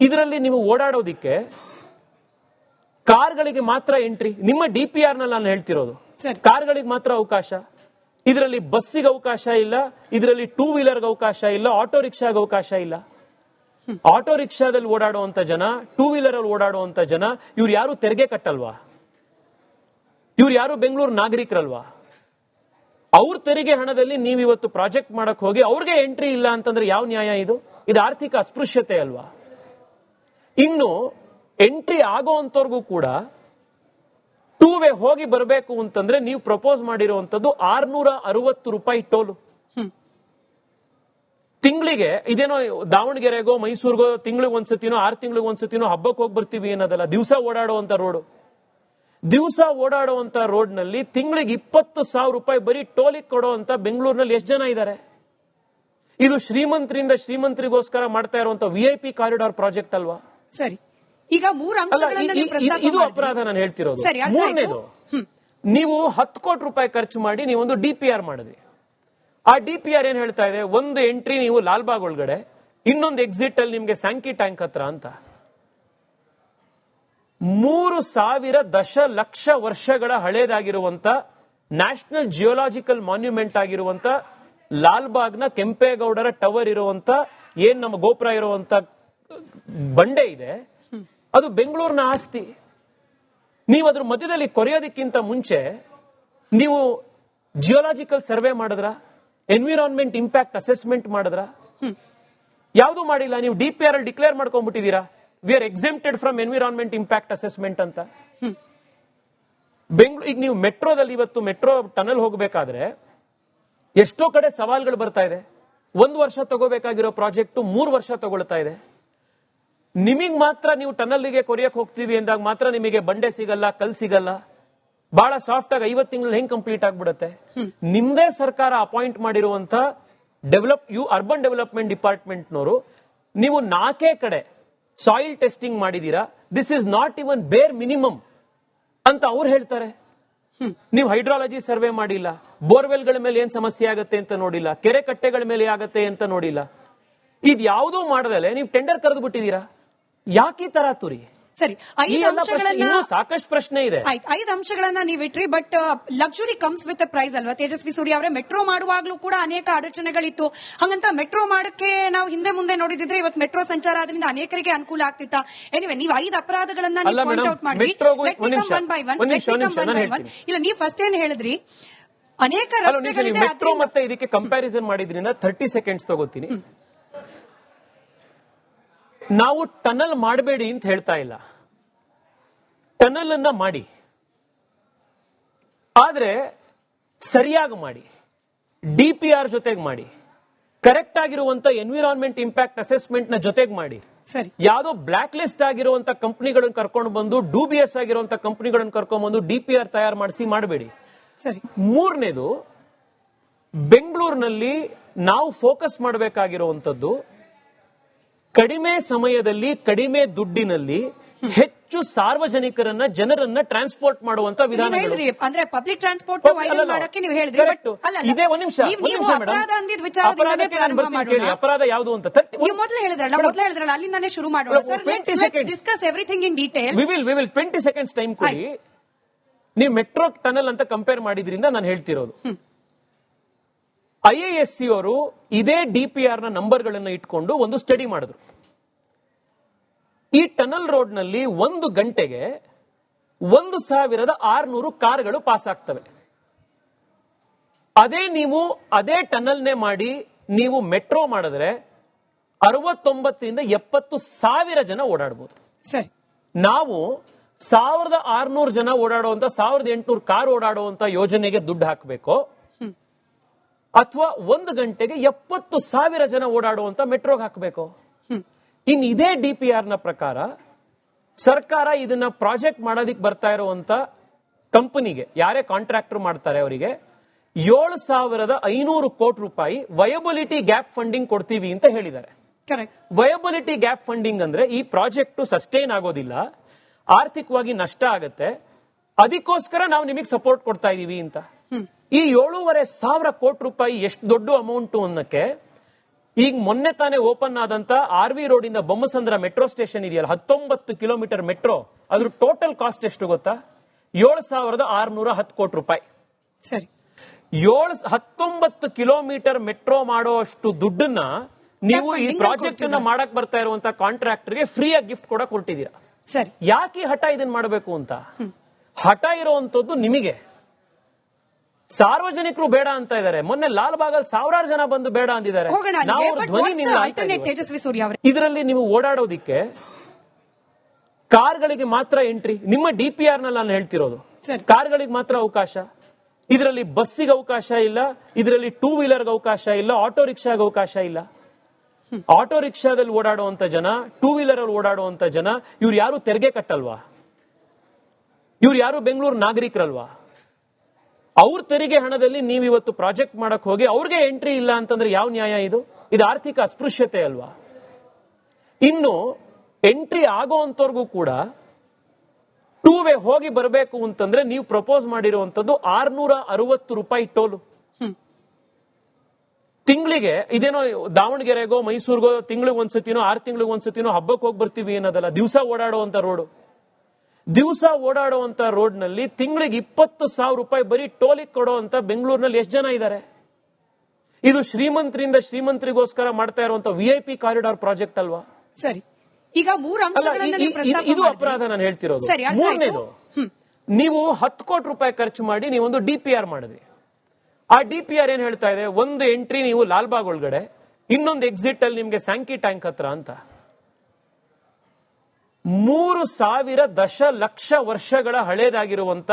ಇದರಲ್ಲಿ ನೀವು ಓಡಾಡೋದಿಕ್ಕೆ ಕಾರ್ಗಳಿಗೆ ಮಾತ್ರ ಎಂಟ್ರಿ. ನಿಮ್ಮ DPR ನಲ್ಲಿ ನಾನು ಹೇಳ್ತಿರೋದು ಕಾರ್ಗಳಿಗೆ ಮಾತ್ರ ಅವಕಾಶ. ಇದರಲ್ಲಿ ಬಸ್ಸಿಗೆ ಅವಕಾಶ ಇಲ್ಲ, ಇದರಲ್ಲಿ ಟೂ ವೀಲರ್ಗೆ ಅವಕಾಶ ಇಲ್ಲ, ಆಟೋ ರಿಕ್ಷಾಗೆ ಅವಕಾಶ ಇಲ್ಲ. ಆಟೋ ರಿಕ್ಷಾದಲ್ಲಿ ಓಡಾಡುವಂತ ಜನ, ಟೂ ವೀಲರ್ ಅಲ್ಲಿ ಓಡಾಡುವಂತ ಜನ, ಇವ್ರು ಯಾರು ತೆರಿಗೆ ಕಟ್ಟಲ್ವಾ? ಇವ್ರು ಯಾರು ಬೆಂಗಳೂರು ನಾಗರಿಕರಲ್ವಾ? ಅವ್ರ ತೆರಿಗೆ ಹಣದಲ್ಲಿ ನೀವು ಇವತ್ತು ಪ್ರಾಜೆಕ್ಟ್ ಮಾಡಕ್ ಹೋಗಿ ಅವ್ರಿಗೆ ಎಂಟ್ರಿ ಇಲ್ಲ ಅಂತಂದ್ರೆ ಯಾವ ನ್ಯಾಯ ಇದು? ಇದು ಆರ್ಥಿಕ ಅಸ್ಪೃಶ್ಯತೆ ಅಲ್ವಾ? ಇನ್ನು ಎಂಟ್ರಿ ಆಗೋವಂತವ್ರಿಗೂ ಕೂಡ ಟೂ ವೇ ಹೋಗಿ ಬರಬೇಕು ಅಂತಂದ್ರೆ ನೀವು ಪ್ರಪೋಸ್ ಮಾಡಿರುವಂತದ್ದು 660 ರೂಪಾಯಿ ಟೋಲು ತಿಂಗಳಿಗೆ. ಇದೇನೋ ದಾವಣಗೆರೆಗೋ ಮೈಸೂರಿಗೋ ತಿಂಗಳಿಗೆ ಒಂದ್ಸತಿನೋ 6 ತಿಂಗಳಿಗೆ ಒಂದ್ಸತಿನೋ ಹಬ್ಬಕ್ಕೆ ಹೋಗಿ ಬರ್ತೀವಿ ಏನದಲ್ಲ. ದಿವಸ ಓಡಾಡುವಂತ ರೋಡ್, ದಿವಸ ಓಡಾಡುವಂತ ರೋಡ್ ನಲ್ಲಿ ತಿಂಗಳಿಗೆ 20,000 ರೂಪಾಯಿ ಬರೀ ಟೋಲಿಗೆ ಕೊಡುವಂತ ಬೆಂಗಳೂರಿನಲ್ಲಿ ಎಷ್ಟು ಜನ ಇದ್ದಾರೆ? ಇದು ಶ್ರೀಮಂತರಿಂದ ಶ್ರೀಮಂತರಿಗೋಸ್ಕರ ಮಾಡ್ತಾ ಇರುವಂತ VIP ಕಾರಿಡಾರ್ ಪ್ರಾಜೆಕ್ಟ್ ಅಲ್ವಾ? ಸರಿ, ಈಗ 3 ಅಂಶಗಳನ್ನು ಇದು ಅಪರಾಧ ನಾನು ಹೇಳ್ತಿರೋದು. ಮೂರನೇದು, ನೀವು 10 ಕೋಟಿ ರೂಪಾಯಿ ಖರ್ಚು ಮಾಡಿ ನೀವೊಂದು DPR ಮಾಡಿದ್ರಿ. ಆ DPR ಏನ್ ಹೇಳ್ತಾ ಇದೆ? ಒಂದು ಎಂಟ್ರಿ ನೀವು ಲಾಲ್ಬಾಗ್ ಒಳಗಡೆ, ಇನ್ನೊಂದು ಎಕ್ಸಿಟ್ ಅಲ್ಲಿ ನಿಮ್ಗೆ ಸ್ಯಾಂಕಿ ಟ್ಯಾಂಕ್ ಹತ್ರ ಅಂತ. 3,000 ದಶಲಕ್ಷ ವರ್ಷಗಳ ಹಳೇದಾಗಿರುವಂತ ನ್ಯಾಷನಲ್ ಜಿಯೋಲಾಜಿಕಲ್ ಮಾನ್ಯುಮೆಂಟ್ ಆಗಿರುವಂತ ಲಾಲ್ಬಾಗ್ನ ಕೆಂಪೇಗೌಡರ ಟವರ್ ಇರುವಂತ ಏನ್ ನಮ್ಮ ಗೋಪುರ ಇರುವಂತ ಬಂಡೆ ಇದೆ, ಅದು ಬೆಂಗಳೂರಿನ ಆಸ್ತಿ. ನೀವು ಅದ್ರ ಮಧ್ಯದಲ್ಲಿ ಕೊರೆಯೋದಕ್ಕಿಂತ ಮುಂಚೆ ನೀವು ಜಿಯೋಲಾಜಿಕಲ್ ಸರ್ವೆ ಮಾಡಿದ್ರ? ಎನ್ವಿರಾನ್ಮೆಂಟ್ ಇಂಪ್ಯಾಕ್ಟ್ ಅಸೆಸ್ಮೆಂಟ್ ಮಾಡಿದ್ರ? ಯಾವುದು ಮಾಡಿಲ್ಲ. ನೀವು DPR ಅಲ್ಲಿ ಡಿಕ್ಲೇರ್ ಮಾಡ್ಕೊಂಡ್ಬಿಟ್ಟಿದ್ದೀರಾ, we are exempted from environment impact assessment ಅಂತ. ಈಗ ನೀವು ಮೆಟ್ರೋದಲ್ಲಿ ಇವತ್ತು ಮೆಟ್ರೋ ಟನಲ್ ಹೋಗಬೇಕಾದ್ರೆ ಎಷ್ಟೋ ಕಡೆ ಸವಾಲ್ಗಳು ಬರ್ತಾ ಇದೆ. 1 ವರ್ಷ ತಗೋಬೇಕಾಗಿರೋ ಪ್ರಾಜೆಕ್ಟ್ 3 ವರ್ಷ ತಗೊಳ್ತಾ ಇದೆ. ನಿಮಗ್ ಮಾತ್ರ ನೀವು ಟನಲ್ಗೆ ಕೊರಿಯಕ್ ಹೋಗ್ತೀವಿ ಅಂದಾಗ ಮಾತ್ರ ನಿಮಗೆ ಬಂಡೆ ಸಿಗಲ್ಲ, ಕಲ್ ಸಿಗಲ್ಲ. ಬಹಳ ಸಾಫ್ಟ್ ಆಗಿ 50 ತಿಂಗಳು ಹೆಂಗ್ ಕಂಪ್ಲೀಟ್ ಆಗ್ಬಿಡುತ್ತೆ? ನಿಮ್ದೇ ಸರ್ಕಾರ ಅಪಾಯಿಂಟ್ ಮಾಡಿರುವಂತ ಅರ್ಬನ್ ಡೆವಲಪ್ಮೆಂಟ್ ಡಿಪಾರ್ಟ್ಮೆಂಟ್ನವರು ನೀವು 4 ಕಡೆ ಸಾಯಿಲ್ ಟೆಸ್ಟಿಂಗ್ ಮಾಡಿದೀರಾ, ದಿಸ್ ಇಸ್ ನಾಟ್ ಇವನ್ ಬೇರ್ ಮಿನಿಮಮ್ ಅಂತ ಅವ್ರು ಹೇಳ್ತಾರೆ. ನೀವು ಹೈಡ್ರಾಲಜಿ ಸರ್ವೆ ಮಾಡಿಲ್ಲ, ಬೋರ್ವೆಲ್ಗಳ ಮೇಲೆ ಏನ್ ಸಮಸ್ಯೆ ಆಗತ್ತೆ ಅಂತ ನೋಡಿಲ್ಲ, ಕೆರೆ ಕಟ್ಟೆಗಳ ಮೇಲೆ ಆಗತ್ತೆ ಅಂತ ನೋಡಿಲ್ಲ. ಇದ್ಯಾವುದೂ ಮಾಡದಲ್ಲೇ ನೀವು ಟೆಂಡರ್ ಕರೆದು ಬಿಟ್ಟಿದ್ದೀರಾ. ಯಾಕೆ ಈ ತರ ತುರಿ? ಸರಿ, 5 ಅಂಶಗಳನ್ನ ಸಾಕಷ್ಟು ಪ್ರಶ್ನೆ ಇದೆ. 5 ಅಂಶಗಳನ್ನ ನೀವು ಇಟ್ರಿ, but luxury comes with price ಅಲ್ವಾ? ತೇಜಸ್ವಿ ಸೂರ್ಯ ಅವರೇ, ಮೆಟ್ರೋ ಮಾಡುವಾಗ್ಲೂ ಕೂಡ ಅನೇಕ ಅಡಚಣೆಗಳಿತ್ತು. ಹಂಗಂತ ಮೆಟ್ರೋ ಮಾಡಕ್ಕೆ ನಾವು ಹಿಂದೆ ಮುಂದೆ ನೋಡಿದ್ರೆ ಇವತ್ತು ಮೆಟ್ರೋ ಸಂಚಾರ ಆದ್ರಿಂದ ಅನೇಕರಿಗೆ ಅನುಕೂಲ ಆಗ್ತಿತ್ತ? ಎನಿವೆ, ನೀವು 5 ಅಪರಾಧಗಳನ್ನ ಪಾಯಿಂಟ್ ಔಟ್ ಮಾಡಿ. ಇಲ್ಲ, ನೀವು ಫಸ್ಟ್ ಏನ್ ಹೇಳಿದ್ರಿ? ಅನೇಕ ಮೆಟ್ರೋ ಮತ್ತೆ ಇದಕ್ಕೆ ಕಂಪ್ಯಾರಿಸನ್ ಮಾಡಿದ್ರಿಂದ 30 ಸೆಕೆಂಡ್ಸ್ ತಗೋತೀನಿ. ನಾವು ಟನಲ್ ಮಾಡಬೇಡಿ ಅಂತ ಹೇಳ್ತಾ ಇಲ್ಲ, ಟನಲ್ ಅನ್ನ ಮಾಡಿ, ಆದ್ರೆ ಸರಿಯಾಗಿ ಮಾಡಿ, DPR ಜೊತೆಗೆ ಮಾಡಿ, ಕರೆಕ್ಟ್ ಆಗಿರುವಂತ ಎನ್ವಿರಾನ್ಮೆಂಟ್ ಇಂಪ್ಯಾಕ್ಟ್ ಅಸೆಸ್ಮೆಂಟ್ ನ ಜೊತೆಗೆ ಮಾಡಿ. ಯಾವ್ದೋ ಬ್ಲಾಕ್ ಲಿಸ್ಟ್ ಆಗಿರುವಂತ ಕಂಪನಿಗಳನ್ನ ಕರ್ಕೊಂಡು ಬಂದು, ಡೂಬಿಯಸ್ ಆಗಿರುವಂತ ಕಂಪನಿಗಳನ್ನ ಕರ್ಕೊಂಡು ಬಂದು DPR ತಯಾರು ಮಾಡಿಸಿ ಮಾಡಬೇಡಿ. ಮೂರನೇದು, ಬೆಂಗಳೂರಿನಲ್ಲಿ ನಾವು ಫೋಕಸ್ ಮಾಡಬೇಕಾಗಿರುವಂತದ್ದು ಕಡಿಮೆ ಸಮಯದಲ್ಲಿ ಕಡಿಮೆ ದುಡ್ಡಿನಲ್ಲಿ ಹೆಚ್ಚು ಸಾರ್ವಜನಿಕರನ್ನ ಜನರನ್ನ ಟ್ರಾನ್ಸ್ಪೋರ್ಟ್ ಮಾಡುವಂತ ವಿಧಾನಗಳು. ಅಂದ್ರೆ ಪಬ್ಲಿಕ್ ಟ್ರಾನ್ಸ್ಪೋರ್ಟ್ ಮಾಡಕ್ಕೆ ನೀವು ಹೇಳಿದ್ರಿ. ಇದೇ ಒಂದ್ ನಿಮಿಷ ಅಪರಾಧ ಯಾವುದು ಅಂತ ಮೊದಲು ಹೇಳಿದ್ರಲ್ಲ, ಅಲ್ಲಿಂದಾನೇ ಶುರು ಮಾಡೋಣ. Discuss everything in detail. We will 20 seconds time ಕೊಡಿ. ನೀವು ಮೆಟ್ರೋ ಟನಲ್ ಅಂತ ಕಂಪೇರ್ ಮಾಡಿದ್ರಿಂದ ನಾನು ಹೇಳ್ತಿರೋದು. IISc ಅವರು ಇದೇ DPR ನ ನಂಬರ್ಗಳನ್ನು ಇಟ್ಕೊಂಡು ಒಂದು ಸ್ಟಡಿ ಮಾಡಿದ್ರು. ಈ ಟನಲ್ ರೋಡ್ ನಲ್ಲಿ 1 ಗಂಟೆಗೆ 1,600 ಕಾರ್ಗಳು ಪಾಸ್ ಆಗ್ತವೆ. ನೀವು ಅದೇ ಟನಲ್ನೇ ಮಾಡಿ ನೀವು ಮೆಟ್ರೋ ಮಾಡಿದ್ರೆ 69ರಿಂದ 70,000 ಜನ ಓಡಾಡಬಹುದು. ಸರಿ, ನಾವು 1,600 ಜನ ಓಡಾಡುವಂತ 1,800 ಕಾರ್ ಓಡಾಡುವಂತ ಯೋಜನೆಗೆ ದುಡ್ಡು ಹಾಕಬೇಕು, ಅಥವಾ 1 ಗಂಟೆಗೆ 70,000 ಜನ ಓಡಾಡುವಂತ ಮೆಟ್ರೋಗೆ ಹಾಕಬೇಕು? ಇನ್ ಇದೇ DPR ನ ಪ್ರಕಾರ ಸರ್ಕಾರ ಇದನ್ನ ಪ್ರಾಜೆಕ್ಟ್ ಮಾಡೋದಿಕ್ ಬರ್ತಾ ಇರುವಂತ ಕಂಪನಿಗೆ, ಯಾರೇ ಕಾಂಟ್ರಾಕ್ಟರ್ ಮಾಡ್ತಾರೆ ಅವರಿಗೆ 7,500 ಕೋಟಿ ರೂಪಾಯಿ ವಯಬಿಲಿಟಿ ಗ್ಯಾಪ್ ಫಂಡಿಂಗ್ ಕೊಡ್ತೀವಿ ಅಂತ ಹೇಳಿದ್ದಾರೆ. ವಯಬಿಲಿಟಿ ಗ್ಯಾಪ್ ಫಂಡಿಂಗ್ ಅಂದ್ರೆ ಈ ಪ್ರಾಜೆಕ್ಟ್ ಸಸ್ಟೈನ್ ಆಗೋದಿಲ್ಲ, ಆರ್ಥಿಕವಾಗಿ ನಷ್ಟ ಆಗತ್ತೆ, ಅದಕ್ಕೋಸ್ಕರ ನಾವು ನಿಮಗೆ ಸಪೋರ್ಟ್ ಕೊಡ್ತಾ ಇದೀವಿ ಅಂತ. ಈ 7,500 ಕೋಟಿ ರೂಪಾಯಿ ಎಷ್ಟು ದೊಡ್ಡ ಅಮೌಂಟ್ ಅನ್ನಕ್ಕೆ ಈಗ ಮೊನ್ನೆ ತಾನೇ ಓಪನ್ ಆದಂತ RV ರೋಡ್ ಇಂದ ಬೊಮ್ಮಸಂದ್ರ ಮೆಟ್ರೋ ಸ್ಟೇಷನ್ ಇದೆಯಲ್ಲ, 19 ಕಿಲೋಮೀಟರ್ ಮೆಟ್ರೋ, ಅದ್ರ ಟೋಟಲ್ ಕಾಸ್ಟ್ ಎಷ್ಟು ಗೊತ್ತಾ? 7,610 ಕೋಟಿ ರೂಪಾಯಿ. ಸರಿ, 19 ಕಿಲೋಮೀಟರ್ ಮೆಟ್ರೋ ಮಾಡೋಷ್ಟು ದುಡ್ಡನ್ನ ನೀವು ಈ ಪ್ರಾಜೆಕ್ಟ್ ಅನ್ನ ಮಾಡಕ್ ಬರ್ತಾ ಇರುವಂತ ಕಾಂಟ್ರಾಕ್ಟರ್ಗೆ ಫ್ರೀ ಆಗಿ ಗಿಫ್ಟ್ ಕೊಡಕ್ ಹೊರಟಿದ್ದೀರಾ. ಸರಿ, ಯಾಕೆ ಹಠ ಇದನ್ನ ಮಾಡಬೇಕು ಅಂತ? ಹಠ ಇರುವಂತದ್ದು ನಿಮಗೆ. ಸಾರ್ವಜನಿಕರು ಬೇಡ ಅಂತ ಇದ್ದಾರೆ. ಮೊನ್ನೆ ಲಾಲ್ಬಾಗಲ್ ಸಾವಿರಾರು ಜನ ಬಂದು ಬೇಡ ಅಂದಿದ್ದಾರೆ. ಹೋಗೋಣ ಅಲ್ಲಿಗೆ. ನಾವು ಅವ್ರ But ಧ್ವನಿ what's ನಿಮ್ಗೆ the ಆಯ್ತಾ alternate, ಇದೀವಿ. ತೇಜಸ್ವಿ ಸೂರ್ಯ ಅವರೇ? ಇದರಲ್ಲಿ ನೀವು ಓಡಾಡೋದಿಕ್ಕೆ ಕಾರ್ಗಳಿಗೆ ಮಾತ್ರ ಎಂಟ್ರಿ. ನಿಮ್ಮ DPR ನಲ್ಲಿ ನಾನು ಹೇಳ್ತಿರೋದು ಸರಿ. ಕಾರ್ಗಳಿಗೆ ಮಾತ್ರ ಅವಕಾಶ. ಇದರಲ್ಲಿ ಬಸ್ಸಿಗೆ ಅವಕಾಶ ಇಲ್ಲ, ಇದರಲ್ಲಿ ಟೂ ವೀಲರ್ಗೆ ಅವಕಾಶ ಇಲ್ಲ, ಆಟೋ ರಿಕ್ಷಾಗೆ ಅವಕಾಶ ಇಲ್ಲ. ಆಟೋ ರಿಕ್ಷಾದಲ್ಲಿ ಓಡಾಡುವಂತ ಜನ, ಟೂ ವೀಲರ್ ಅಲ್ಲಿ ಓಡಾಡುವಂತ ಜನ, ಇವ್ರು ಯಾರು ತೆರಿಗೆ ಕಟ್ಟಲ್ವಾ? ಇವ್ರು ಯಾರು ಬೆಂಗಳೂರು ನಾಗರಿಕರಲ್ವಾ? ಅವ್ರ ತೆರಿಗೆ ಹಣದಲ್ಲಿ ನೀವು ಇವತ್ತು ಪ್ರಾಜೆಕ್ಟ್ ಮಾಡಕ್ ಹೋಗಿ ಅವ್ರಿಗೆ ಎಂಟ್ರಿ ಇಲ್ಲ ಅಂತಂದ್ರೆ ಯಾವ ನ್ಯಾಯ ಇದು? ಇದು ಆರ್ಥಿಕ ಅಸ್ಪೃಶ್ಯತೆ ಅಲ್ವಾ? ಇನ್ನು ಎಂಟ್ರಿ ಆಗೋಂತವ್ರಿಗೂ ಕೂಡ ಟೂ ವೇ ಹೋಗಿ ಬರಬೇಕು ಅಂತಂದ್ರೆ ನೀವು ಪ್ರಪೋಸ್ ಮಾಡಿರುವಂತದ್ದು 660 ರೂಪಾಯಿ ಟೋಲು ತಿಂಗಳಿಗೆ. ಇದೇನೋ ದಾವಣಗೆರೆಗೋ ಮೈಸೂರಿಗೋ ತಿಂಗಳಿಗೆ ಒಂದ್ಸತಿನೋ 6 ತಿಂಗಳಿಗೆ ಒಂದ್ಸತಿನೋ ಹಬ್ಬಕ್ಕೆ ಹೋಗಿ ಬರ್ತೀವಿ ಏನದಲ್ಲ. ದಿವಸ ಓಡಾಡುವಂತ ರೋಡ್, ದಿವಸ ಓಡಾಡುವಂತ ರೋಡ್ ನಲ್ಲಿ ತಿಂಗಳಿಗೆ 20,000 ರೂಪಾಯಿ ಬರೀ ಟೋಲಿಗೆ ಕೊಡುವಂತ ಬೆಂಗಳೂರಿನಲ್ಲಿ ಎಷ್ಟು ಜನ ಇದ್ದಾರೆ? ಇದು ಶ್ರೀಮಂತರಿಂದ ಶ್ರೀಮಂತರಿಗೋಸ್ಕರ ಮಾಡ್ತಾ ಇರುವಂತ VIP ಕಾರಿಡಾರ್ ಪ್ರಾಜೆಕ್ಟ್ ಅಲ್ವಾ? ಸರಿ, ಈಗ 3 ಅಂಶಗಳನ್ನ ನೀವು ಪ್ರಸ್ತಾಪ ಇದು ಮಾಡಿದ್ರಿ. ಅಪರಾಧ ನಾನು ಹೇಳ್ತಿರೋದು. ಸರಿ, ಅರ್ಥ ಆಯ್ತು. ಮೂರನೇದು, ನೀವು 10 ಕೋಟಿ ರೂಪಾಯಿ ಖರ್ಚು ಮಾಡಿ ನೀವೊಂದು DPR ಮಾಡಿದ್ರಿ. ಆ DPR ಏನ್ ಹೇಳ್ತಾ ಇದೆ? ಒಂದು ಎಂಟ್ರಿ ನೀವು ಲಾಲ್ಬಾಗ್ ಒಳಗಡೆ, ಇನ್ನೊಂದು ಎಕ್ಸಿಟ್ ಅಲ್ಲಿ ನಿಮ್ಗೆ ಸ್ಯಾಂಕಿ ಟ್ಯಾಂಕ್ ಹತ್ರ ಅಂತ. 3,000 ದಶಲಕ್ಷ ವರ್ಷಗಳ ಹಳೇದಾಗಿರುವಂತ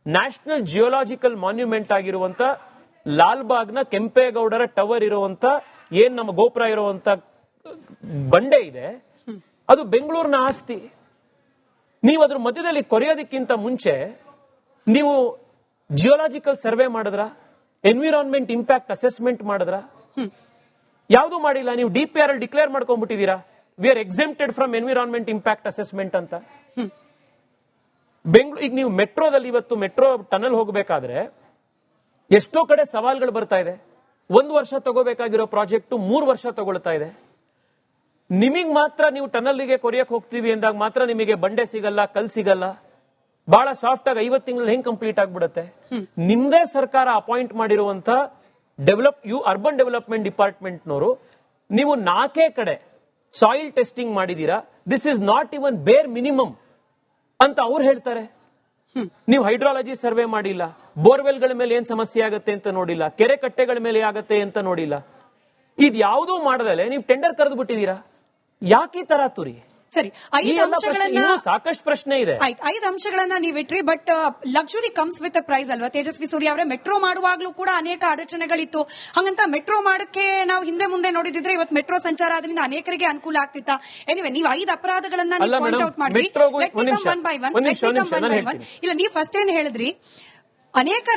ನ್ಯಾಷನಲ್ ಜಿಯೋಲಾಜಿಕಲ್ ಮಾನ್ಯುಮೆಂಟ್ ಆಗಿರುವಂತ ಲಾಲ್ಬಾಗ್ನ ಕೆಂಪೇಗೌಡರ ಟವರ್ ಇರುವಂತ ಏನ್ ನಮ್ಮ ಗೋಪುರ ಇರುವಂತ ಬಂಡೆ ಇದೆ, ಅದು ಬೆಂಗಳೂರಿನ ಆಸ್ತಿ. ನೀವು ಅದ್ರ ಮಧ್ಯದಲ್ಲಿ ಕೊರೆಯೋದಕ್ಕಿಂತ ಮುಂಚೆ ನೀವು ಜಿಯೋಲಾಜಿಕಲ್ ಸರ್ವೆ ಮಾಡಿದ್ರ? ಎನ್ವಿರಾನ್ಮೆಂಟ್ ಇಂಪ್ಯಾಕ್ಟ್ ಅಸೆಸ್ಮೆಂಟ್ ಮಾಡಿದ್ರ? ಯಾವುದು ಮಾಡಿಲ್ಲ. ನೀವು DPR ಅಲ್ಲಿ ಡಿಕ್ಲೇರ್ ಮಾಡ್ಕೊಂಡ್ಬಿಟ್ಟಿದ್ದೀರಾ, we are exempted from environment impact assessment ಅಂತ. ಈಗ ನೀವು ಮೆಟ್ರೋದಲ್ಲಿ ಇವತ್ತು ಮೆಟ್ರೋ ಟನಲ್ ಹೋಗಬೇಕಾದ್ರೆ ಎಷ್ಟೋ ಕಡೆ ಸವಾಲ್ಗಳು ಬರ್ತಾ ಇದೆ. 1 ವರ್ಷ ತಗೋಬೇಕಾಗಿರೋ ಪ್ರಾಜೆಕ್ಟ್ 3 ವರ್ಷ ತಗೊಳ್ತಾ ಇದೆ. ನಿಮಗ್ ಮಾತ್ರ ನೀವು ಟನಲ್ಗೆ ಕೊರಿಯಕ್ ಹೋಗ್ತೀವಿ ಅಂದಾಗ ಮಾತ್ರ ನಿಮಗೆ ಬಂಡೆ ಸಿಗಲ್ಲ, ಕಲ್ ಸಿಗಲ್ಲ. ಬಹಳ ಸಾಫ್ಟ್ ಆಗಿ 50 ತಿಂಗಳು ಹೆಂಗ್ ಕಂಪ್ಲೀಟ್ ಆಗ್ಬಿಡುತ್ತೆ? ನಿಮ್ದೇ ಸರ್ಕಾರ ಅಪಾಯಿಂಟ್ ಮಾಡಿರುವಂತ ಅರ್ಬನ್ ಡೆವಲಪ್ಮೆಂಟ್ ಡಿಪಾರ್ಟ್ಮೆಂಟ್ ನವರು ನೀವು 4 ಕಡೆ ಸಾಯಿಲ್ ಟೆಸ್ಟಿಂಗ್ ಮಾಡಿದೀರಾ. ದಿಸ್ ಇಸ್ ನಾಟ್ ಇವನ್ ಬೇರ್ ಮಿನಿಮಮ್ ಅಂತ ಅವ್ರು ಹೇಳ್ತಾರೆ. ನೀವು ಹೈಡ್ರಾಲಜಿ ಸರ್ವೆ ಮಾಡಿಲ್ಲ, ಬೋರ್ವೆಲ್ಗಳ ಮೇಲೆ ಏನ್ ಸಮಸ್ಯೆ ಆಗುತ್ತೆ ಅಂತ ನೋಡಿಲ್ಲ, ಕೆರೆ ಕಟ್ಟೆಗಳ ಮೇಲೆ ಆಗತ್ತೆ ಅಂತ ನೋಡಿಲ್ಲ. ಇದ್ಯಾವುದೂ ಮಾಡದಲೆ ನೀವು ಟೆಂಡರ್ ಕರೆದು ಬಿಟ್ಟಿದ್ದೀರಾ. ಯಾಕೆ ಈ ತರ ತುರಿ? ಸರಿ, 5 ಅಂಶಗಳನ್ನ ಸಾಕಷ್ಟು ಪ್ರಶ್ನೆ ಇದೆ. 5 ಅಂಶಗಳನ್ನ ನೀವಿಟ್ರಿ. But luxury comes with price ಅಲ್ವಾ ತೇಜಸ್ವಿ ಸೂರ್ಯ ಅವರೇ? ಮೆಟ್ರೋ ಮಾಡುವಾಗ್ಲೂ ಕೂಡ ಅನೇಕ ಅಡಚಣೆಗಳಿತ್ತು. ಹಂಗಂತ ಮೆಟ್ರೋ ಮಾಡಕ್ಕೆ ನಾವು ಹಿಂದೆ ಮುಂದೆ ನೋಡಿದ್ರೆ ಇವತ್ತು ಮೆಟ್ರೋ ಸಂಚಾರ ಆದ್ರಿಂದ ಅನೇಕರಿಗೆ ಅನುಕೂಲ ಆಗ್ತಿತ್ತ. ಎನಿವೆ, ನೀವು 5 ಅಪರಾಧಗಳನ್ನ ಪಾಯಿಂಟ್ ಔಟ್ ಮಾಡಿದ್ರಿ. ಇಲ್ಲ, ನೀವು ಫಸ್ಟ್ ಏನ್ ಹೇಳಿದ್ರಿ? ಅನೇಕ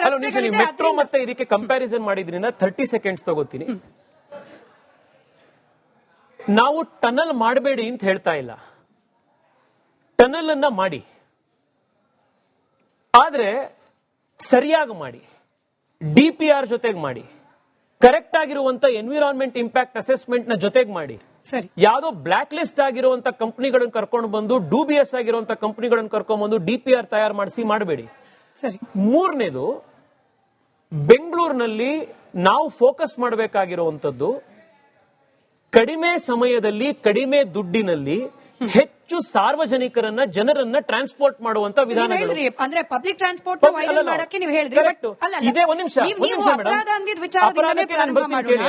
ಮೆಟ್ರೋ ಮತ್ತೆ ಇದಕ್ಕೆ ಕಂಪ್ಯಾರಿಸನ್ ಮಾಡಿದ್ರಿಂದ 30 ಸೆಕೆಂಡ್ಸ್ ತಗೋತೀನಿ. ನಾವು ಟನಲ್ ಮಾಡಬೇಡಿ ಅಂತ ಹೇಳ್ತಾ ಇಲ್ಲ, ಟನಲ್ ಅನ್ನ ಮಾಡಿ, ಆದ್ರೆ ಸರಿಯಾಗಿ ಮಾಡಿ, DPR ಜೊತೆಗೆ ಮಾಡಿ, ಕರೆಕ್ಟ್ ಆಗಿರುವಂತ ಎನ್ವಿರಾನ್ಮೆಂಟ್ ಇಂಪ್ಯಾಕ್ಟ್ ಅಸೆಸ್ಮೆಂಟ್ ನ ಜೊತೆಗೆ ಮಾಡಿ. ಸರಿ, ಯಾವ್ದೋ ಬ್ಲಾಕ್ ಲಿಸ್ಟ್ ಆಗಿರುವಂತ ಕಂಪನಿಗಳನ್ನ ಕರ್ಕೊಂಡು ಬಂದು, ಡೂಬಿಯಸ್ ಆಗಿರುವಂತ ಕಂಪನಿಗಳನ್ನ ಕರ್ಕೊಂಡು ಬಂದು DPR ತಯಾರು ಮಾಡಿಸಿ ಮಾಡಬೇಡಿ. ಸರಿ, ಮೂರನೇದು, ಬೆಂಗಳೂರಿನಲ್ಲಿ ನಾವು ಫೋಕಸ್ ಮಾಡಬೇಕಾಗಿರುವಂತದ್ದು ಕಡಿಮೆ ಸಮಯದಲ್ಲಿ ಕಡಿಮೆ ದುಡ್ಡಿನಲ್ಲಿ ಹೆಚ್ಚು ಸಾರ್ವಜನಿಕರನ್ನ ಜನರನ್ನ ಟ್ರಾನ್ಸ್ಪೋರ್ಟ್ ಮಾಡುವಂತ ವಿಧಾನಗಳು. ಅಂದ್ರೆ ಪಬ್ಲಿಕ್ ಟ್ರಾನ್ಸ್ಪೋರ್ಟ್ ಮಾಡಕ್ಕೆ ನೀವು ಹೇಳಿದ್ರಿ. ಇದೇ ಒಂದ್ ನಿಮಿಷ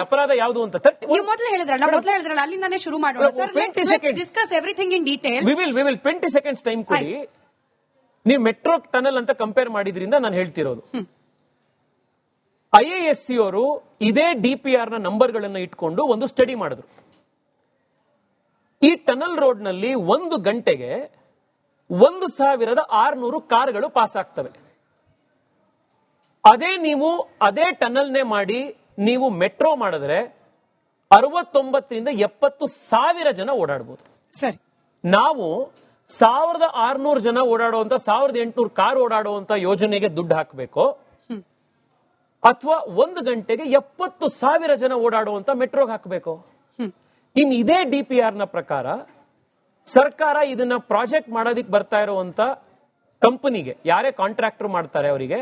ಅಪರಾಧ ಯಾವುದು ಅಂತ ನೀವು ಮೊದಲು ಹೇಳಿದ್ರಲ್ಲ, ಅಲ್ಲಿಂದಾನೇ ಶುರು ಮಾಡೋಣ sir. Discuss everything in detail. We will 20 seconds time ಕೊಡಿ. ನೀವು ಮೆಟ್ರೋ ಟನಲ್ ಅಂತ ಕಂಪೇರ್ ಮಾಡಿದ್ರಿಂದ ನಾನು ಹೇಳ್ತಿರೋದು. IISc ಅವರು ಇದೇ DPR ನ ನಂಬರ್ಗಳನ್ನ ಇಟ್ಕೊಂಡು ಒಂದು ಸ್ಟಡಿ ಮಾಡಿದ್ರು. ಈ ಟನಲ್ ರೋಡ್ ನಲ್ಲಿ 1 ಗಂಟೆಗೆ 1,600 ಕಾರ್ಗಳು ಪಾಸ್ ಆಗ್ತವೆ. ಅದೇ ಟನಲ್ನೇ ಮಾಡಿ ನೀವು ಮೆಟ್ರೋ ಮಾಡಿದ್ರೆ 69ರಿಂದ 70,000 ಜನ ಓಡಾಡಬಹುದು. ಸರಿ, ನಾವು 1,600 ಜನ ಓಡಾಡುವಂತ 1,800 ಕಾರ್ ಓಡಾಡುವಂತ ಯೋಜನೆಗೆ ದುಡ್ಡು ಹಾಕಬೇಕು. ಅಥವಾ 1 ಗಂಟೆಗೆ 70,000 ಜನ ಓಡಾಡುವಂತ ಮೆಟ್ರೋಗೆ ಹಾಕಬೇಕು. ಇನ್ ಇದೇ DPR ನ ಪ್ರಕಾರ ಸರ್ಕಾರ ಇದನ್ನ ಪ್ರಾಜೆಕ್ಟ್ ಮಾಡೋದಿಕ್ ಬರ್ತಾ ಇರುವಂತ ಕಂಪನಿಗೆ, ಯಾರೇ ಕಾಂಟ್ರಾಕ್ಟರ್ ಮಾಡ್ತಾರೆ ಅವರಿಗೆ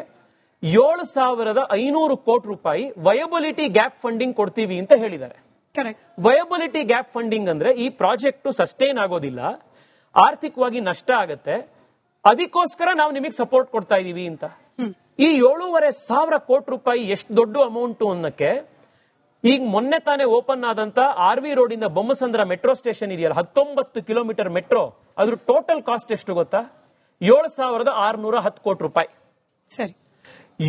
7,500 ಕೋಟಿ ರೂಪಾಯಿ ವಯಬಿಲಿಟಿ ಗ್ಯಾಪ್ ಫಂಡಿಂಗ್ ಕೊಡ್ತೀವಿ ಅಂತ ಹೇಳಿದ್ದಾರೆ. ಕರೆಕ್ಟ್. ವಯಬಿಲಿಟಿ ಗ್ಯಾಪ್ ಫಂಡಿಂಗ್ ಅಂದ್ರೆ ಈ ಪ್ರಾಜೆಕ್ಟ್ ಸಸ್ಟೈನ್ ಆಗೋದಿಲ್ಲ, ಆರ್ಥಿಕವಾಗಿ ನಷ್ಟ ಆಗತ್ತೆ, ಅದಕ್ಕೋಸ್ಕರ ನಾವು ನಿಮಗೆ ಸಪೋರ್ಟ್ ಕೊಡ್ತಾ ಇದೀವಿ ಅಂತ. ಈ 7,500 ಕೋಟಿ ರೂಪಾಯಿ ಎಷ್ಟು ದೊಡ್ಡ ಅಮೌಂಟ್ ಅನ್ನಕ್ಕೆ, ಈಗ ಮೊನ್ನೆ ತಾನೇ ಓಪನ್ ಆದಂತ RV ರೋಡ್ ಇಂದ ಬೊಮ್ಮಸಂದ್ರ ಮೆಟ್ರೋ ಸ್ಟೇಷನ್ ಇದೆಯಲ್ಲ, 19 ಕಿಲೋಮೀಟರ್ ಮೆಟ್ರೋ, ಅದ್ರ ಟೋಟಲ್ ಕಾಸ್ಟ್ ಎಷ್ಟು ಗೊತ್ತಾ? 7,610 ಕೋಟಿ ರೂಪಾಯಿ. ಸರಿ.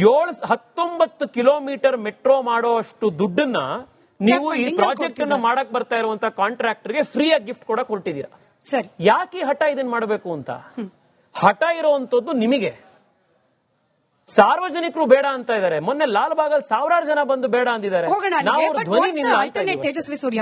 19 ಕಿಲೋಮೀಟರ್ ಮೆಟ್ರೋ ಮಾಡೋಷ್ಟು ದುಡ್ಡನ್ನ ನೀವು ಈ ಪ್ರಾಜೆಕ್ಟ್ ಅನ್ನ ಮಾಡಕ್ ಬರ್ತಾ ಇರುವಂತ ಕಾಂಟ್ರಾಕ್ಟರ್ಗೆ ಫ್ರೀ ಆಗಿ ಗಿಫ್ಟ್ ಕೊಡಕ್ ಹೊರಟಿದ್ದೀರಾ. ಸರಿ. ಯಾಕೆ ಹಠ ಇದನ್ನ ಮಾಡಬೇಕು ಅಂತ? ಹಠ ಇರುವಂತದ್ದು ನಿಮಗೆ. ಸಾರ್ವಜನಿಕರು ಬೇಡ ಅಂತ ಇದ್ದಾರೆ. ಮೊನ್ನೆ ಲಾಲ್ ಬಾಗಲ್ 1,000 ಜನ ಬಂದು ಬೇಡ ಅಂದಿದ್ದಾರೆ. ಹೋಗೋಣ ನಾವು ಅಲ್ಲಿಗೆ. ಅವ್ರ But ಧ್ವನಿ what's the ನಿಮ್ಗೆ ಆಯ್ತಾ alternate, ಇಲ್ವಾ? ತೇಜಸ್ವಿ ಸೂರ್ಯ?